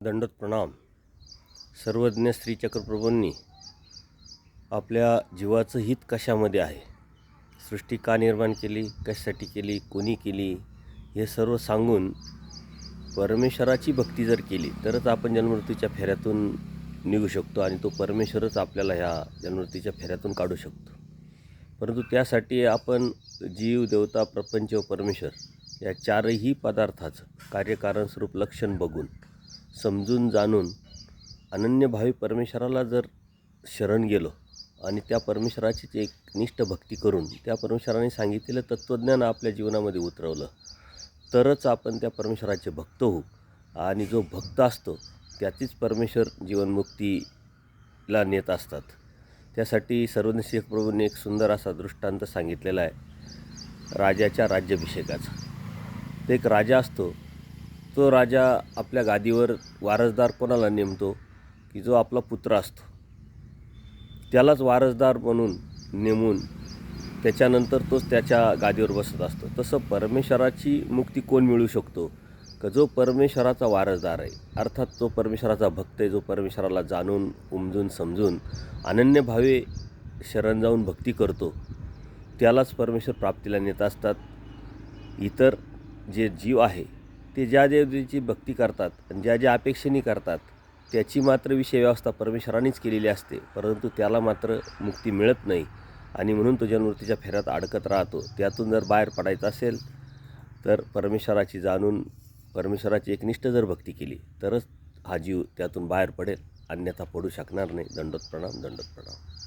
दंडोत प्रणाम. सर्वज्ञ श्री चक्रप्रभूंनी आपल्या जीवाचं हित कशामध्ये आहे, सृष्टी का निर्माण केली, कशासाठी केली, कोणी केली, हे सर्व सांगून परमेश्वराची भक्ती जर केली तरच आपण जन्ममृत्यूच्या फेऱ्यातून निघू शकतो आणि तो परमेश्वरच आपल्याला ह्या जन्ममृत्यूच्या फेऱ्यातून काढू शकतो. परंतु त्यासाठी आपण जीव, देवता, प्रपंच व परमेश्वर या चारही पदार्थाचं कार्यकारणस्वरूप लक्षण बघून समजून जाणून अनन्यभावी परमेश्वराला जर शरण गेलो आणि त्या परमेश्वराचीच एक निष्ठ भक्ती करून त्या परमेश्वराने सांगितलेलं तत्त्वज्ञान आपल्या जीवनामध्ये उतरवलं तरच आपण त्या परमेश्वराचे भक्त होऊ. आणि जो भक्त असतो त्याचीच परमेश्वर जीवनमुक्तीला नेत असतात. त्यासाठी सर्वज्ञ श्री प्रभूंनी एक सुंदर असा दृष्टांत सांगितलेला आहे राजाच्या राज्याभिषेकाचा. तो एक राजा असतो, तो राजा आपल्या गादीवर वारसदार कोणाला नेमतो की जो आपला पुत्र असतो त्यालाच वारसदार म्हणून नेमून त्याच्यानंतर तोच त्याच्या गादीवर बसत असतो. तसं परमेश्वराची मुक्ती कोण मिळू शकतो का जो परमेश्वराचा वारसदार आहे, अर्थात जो परमेश्वराचा भक्त आहे, जो परमेश्वराला जाणून उमजून समजून अनन्यभावे शरण जाऊन भक्ती करतो त्यालाच परमेश्वर प्राप्तीला नेत असतात. इतर जे जीव आहे ते ज्या देवतेची भक्ती करतात आणि ज्या ज्या अपेक्षेने करतात त्याची मात्र विषय व्यवस्था परमेश्वरानेच केलेली असते, परंतु त्याला मात्र मुक्ती मिळत नाही आणि म्हणून तो जन्ममृत्यूच्या फेऱ्यात अडकत राहतो. त्यातून जर बाहेर पडायचं असेल तर परमेश्वराची जाणून परमेश्वराची एकनिष्ठ जर भक्ती केली तरच हा जीव त्यातून बाहेर पडेल, अन्यथा पडू शकणार नाही. दंडोत प्रणाम, दंडोत प्रणाम.